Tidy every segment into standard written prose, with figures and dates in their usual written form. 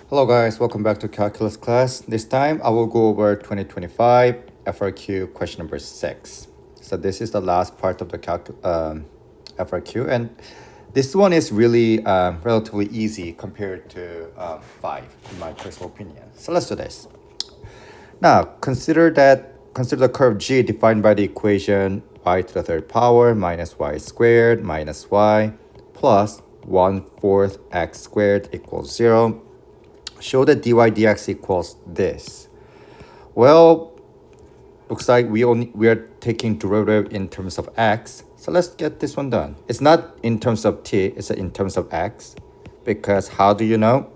Hello guys, welcome back to calculus class. This time I will go over 2025 FRQ question number 6. So this is the last part of the FRQ, and this one is really relatively easy compared to 5 in my personal opinion. So let's do this. Now consider the curve G defined by the equation y to the third power minus y squared minus y plus 1/4 x squared equals 0. Show that dy dx equals this. Well, looks like we are taking derivative in terms of x. So let's get this one done. It's not in terms of t, it's in terms of x. Because how do you know?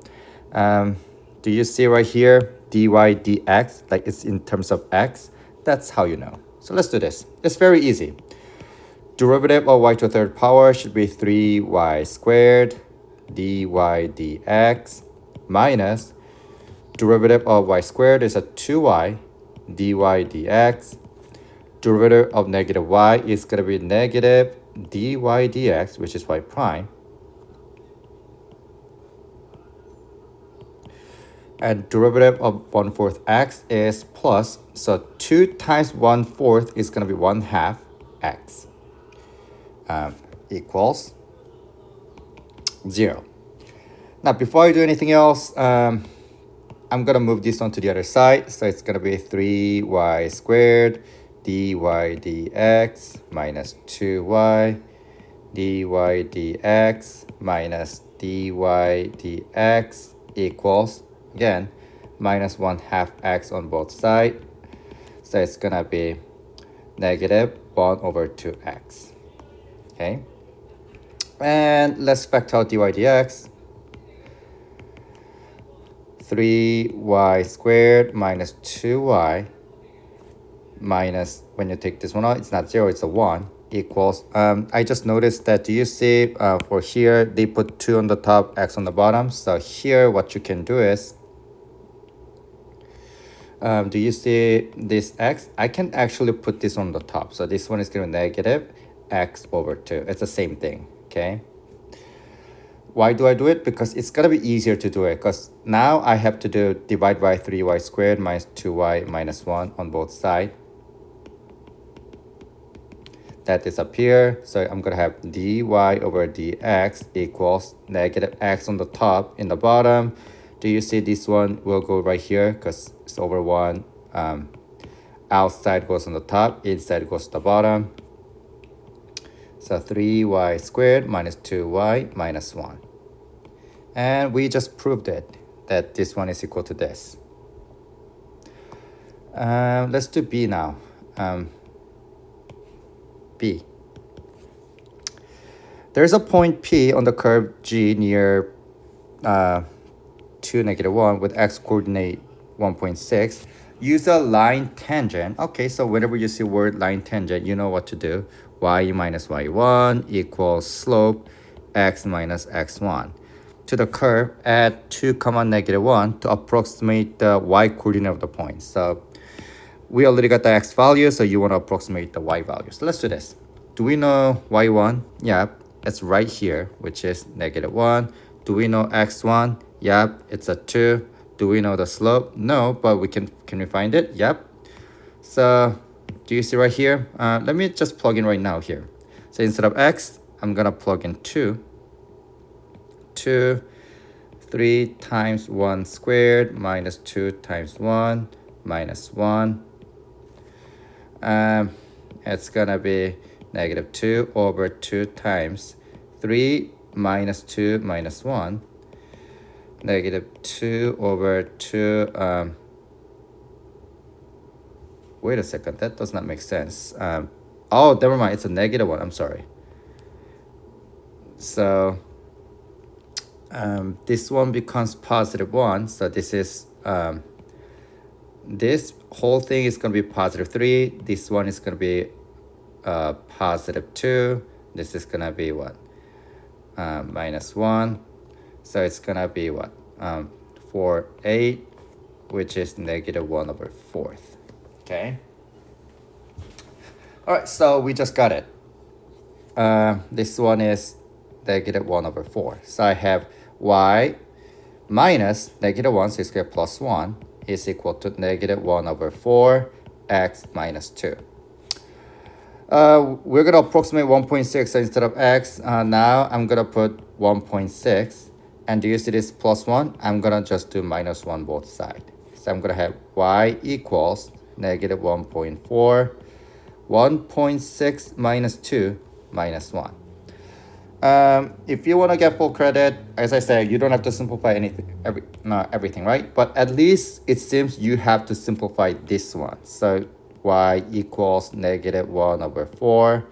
Do you see right here, dy dx, like it's in terms of x? That's how you know. So let's do this. It's very easy. Derivative of y to the third power should be 3y squared dy dx minus derivative of y squared is a 2y dy dx. Derivative of negative y is going to be negative dy dx, which is y prime. And derivative of 1/4 x is plus. So 2 times 1/4 is going to be 1/2 x equals 0. Now, before I do anything else, I'm going to move this on to the other side. So it's going to be 3y squared dy dx minus 2y dy dx minus dy dx equals, again, minus 1/2 x on both sides. So it's going to be negative 1/2x. Okay? And let's factor out dy dx. 3y squared minus 2y minus, when you take this one out, it's not 0, it's a 1, equals, I just noticed that, do you see for here, they put 2 on the top, x on the bottom. So here, what you can do is, do you see this x? I can actually put this on the top. So this one is going to be negative x/2. It's the same thing, okay? Why do I do it? Because it's going to be easier to do it. Because now I have to do divide by 3y squared minus 2y minus 1 on both sides. That disappears. So I'm going to have dy over dx equals negative x on the top. In the bottom, do you see this one will go right here? Because it's over 1. Outside goes on the top. Inside goes to the bottom. So 3y squared minus 2y minus 1. And we just proved it, that this one is equal to this. Let's do b now. B. There's a point P on the curve G near 2, -1 with x coordinate 1.6. Use a line tangent. Okay, so whenever you see word line tangent, you know what to do. Y minus y1 equals slope x minus x1 to the curve at 2, -1 to approximate the y coordinate of the point. So we already got the x value, so you want to approximate the y value. So let's do this. Do we know y1? Yep, it's right here, which is -1. Do we know x1? Yep, it's a 2. Do we know the slope? No, but can we find it? Yep. So do you see right here? Let me just plug in right now here. So instead of x, I'm going to plug in 2. 3 times 1 squared minus 2 times 1 minus 1. It's going to be -2 over 2 times 3 minus 2 minus 1. -2 over 2. Wait a second, that does not make sense. Oh, never mind, it's a -1, I'm sorry. So this one becomes +1. So this is, this whole thing is going to be +3. This one is going to be +2. This is going to be what? -1. So it's going to be what? 4/8, which is -1/4. Okay. All right, so we just got it. This one is -1/4. So I have y minus negative 1, so squared plus 1 is equal to negative 1 over 4 x minus 2. We're going to approximate 1.6, so instead of x, now I'm going to put 1.6. And do you see this plus 1? I'm going to just do minus 1 both sides. So I'm going to have y equals negative 1.4, 1.6 minus 2 minus 1. If you want to get full credit, as I said, you don't have to simplify everything, right? But at least it seems you have to simplify this one. So y equals negative 1 over 4.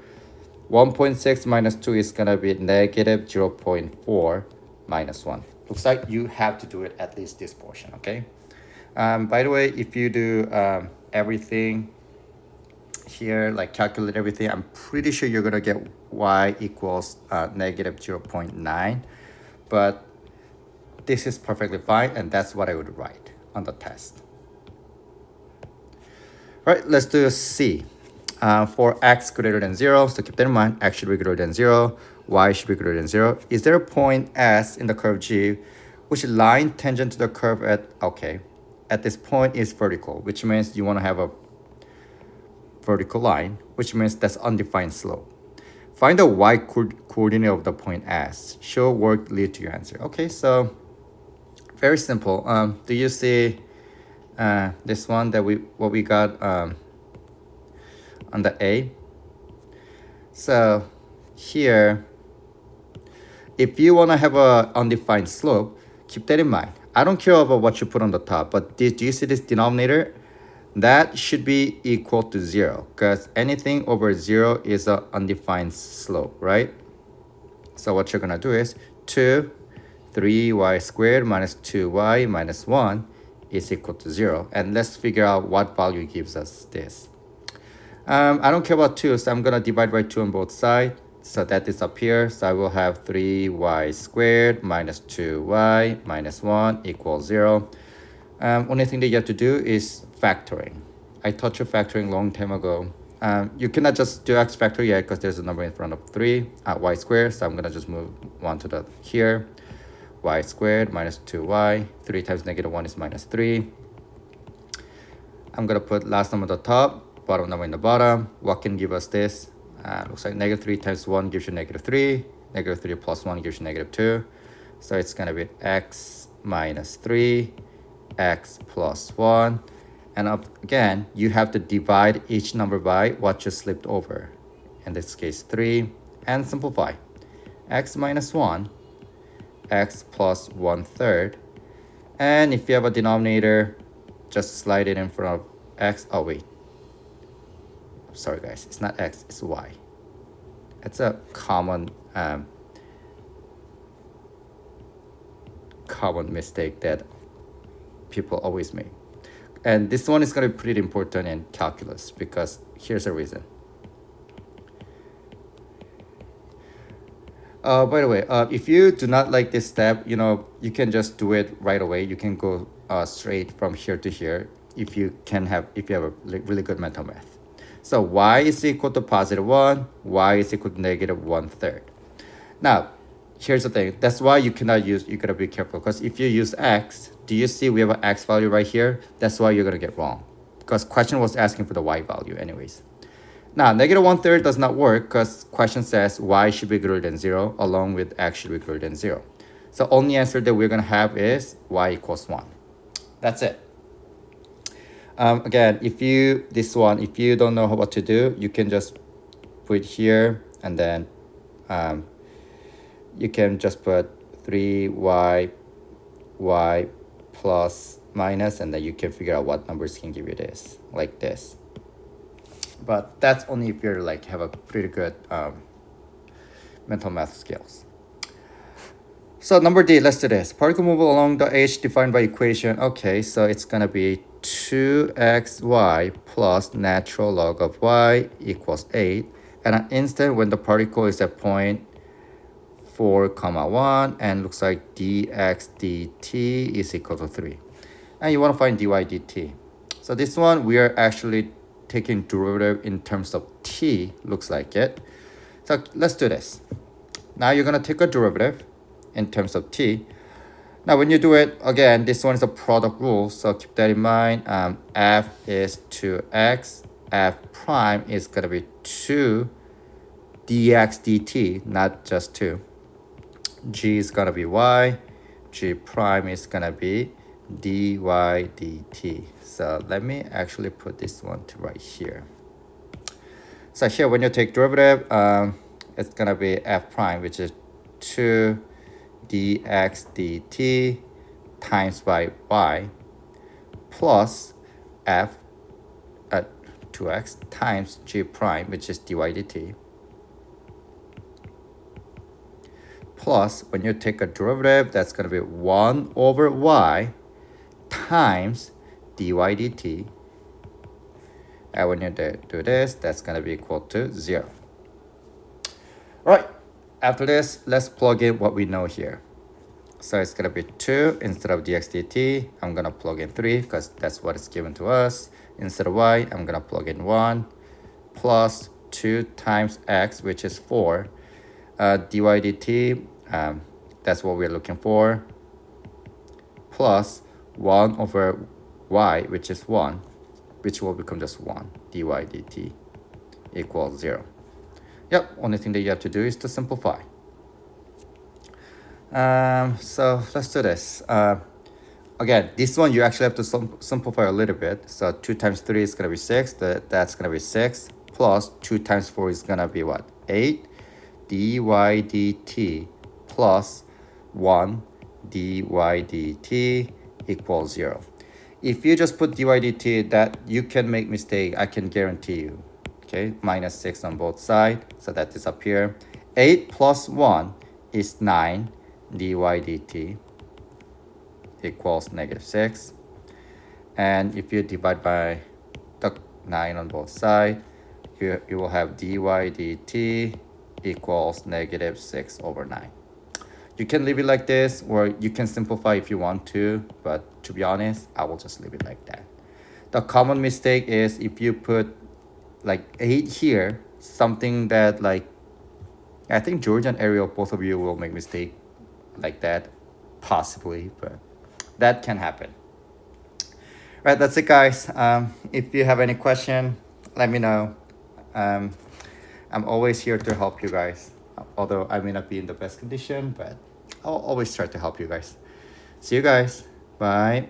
1.6 minus 2 is going to be negative 0.4 minus 1. Looks like you have to do it at least this portion, okay? By the way, if you do everything here, like calculate everything, I'm pretty sure you're going to get y equals negative 0.9. But this is perfectly fine, and that's what I would write on the test. All right, let's do C. For x greater than 0, so keep that in mind, x should be greater than 0, y should be greater than 0. Is there a point S in the curve G which line tangent to the curve at this point is vertical, which means you want to have a vertical line, which means that's undefined slope. Find the y coordinate of the point S. Show work lead to your answer. Okay, so very simple. Do you see this one that what we got on the A? So here, if you want to have a undefined slope, keep that in mind. I don't care about what you put on the top, but do you see this denominator? That should be equal to 0, because anything over 0 is an undefined slope, right? So what you're going to do is 3y squared minus 2y minus 1 is equal to 0. And let's figure out what value gives us this. I don't care about 2, so I'm going to divide by 2 on both sides. So that disappears. So I will have 3y squared minus 2y minus 1 equals 0. Only thing that you have to do is factoring. I taught you factoring long time ago. You cannot just do x factor yet because there's a number in front of 3 at y squared. So I'm going to just move 1 to the here. Y squared minus 2y. 3 times negative 1 is minus 3. I'm going to put last number at the top, bottom number in the bottom. What can give us this? Looks like negative 3 times 1 gives you negative 3. Negative 3 plus 1 gives you negative 2. So it's going to be x minus 3. X plus 1, and again you have to divide each number by what you slipped over, in this case 3, and simplify. X minus 1, x plus 1/3, and if you have a denominator, just slide it in front of x. Oh wait, sorry guys, it's not x, it's y. It's a common mistake that people always make. And this one is going to be pretty important in calculus, because here's the reason. By the way, if you do not like this step, you can just do it right away. You can go straight from here to here if you have a really good mental math. So y is equal to positive 1, y is equal to negative 1/3. Now, here's the thing. That's why you gotta be careful, because if you use x, do you see we have an x value right here? That's why you're gonna get wrong, because question was asking for the y value anyways. Now, negative 1/3 does not work because question says y should be greater than 0 along with x should be greater than 0. So only answer that we're gonna have is y equals 1. That's it. Again, if you don't know what to do, you can just put here, and then you can just put 3y plus minus, and then you can figure out what numbers can give you this, like this. But that's only if you're have a pretty good mental math skills. So number D, let's do this. Particle move along the h defined by equation. Okay, so it's gonna be 2xy plus natural log of y equals 8. At an instant when the particle is at point 4, 1, and looks like dx dt is equal to 3. And you want to find dy dt. So this one, we are actually taking derivative in terms of t, looks like it. So let's do this. Now you're going to take a derivative in terms of t. Now, when you do it, again, this one is a product rule, so keep that in mind. F is 2x, F prime is going to be 2 dx dt, not just 2. G is going to be y, G prime is going to be dy dt. So let me actually put this one to right here. So here, when you take derivative, it's going to be F prime, which is 2 dx dt times by y plus f at 2x times g prime, which is dy dt, plus when you take a derivative, that's going to be 1 over y times dy dt, and when you do this, that's going to be equal to 0. All right, after this, let's plug in what we know here. So it's going to be 2 instead of dx dt. I'm going to plug in 3 because that's what is given to us. Instead of y, I'm going to plug in 1 plus 2 times x, which is 4. Dy dt, that's what we're looking for, plus 1 over y, which is 1, which will become just 1. Dy dt equals 0. Yep, only thing that you have to do is to simplify. So let's do this. Again, this one you actually have to simplify a little bit. So 2 times 3 is going to be 6. That's going to be 6. Plus 2 times 4 is going to be what? 8. Dy dt plus 1 dy dt equals 0. If you just put dy dt, that you can make mistake, I can guarantee you. Okay, minus 6 on both sides, so that disappear. 8 plus 1 is 9 dy dt equals negative 6. And if you divide by the 9 on both sides, you will have dy dt equals negative 6 over 9. You can leave it like this, or you can simplify if you want to, but to be honest, I will just leave it like that. The common mistake is if you put like 8 here, something that like, I think George and Ariel, both of you will make mistake like that, possibly, but that can happen. Right, that's it, guys. If you have any question, let me know. I'm always here to help you guys, although I may not be in the best condition, but I'll always try to help you guys. See you guys. Bye.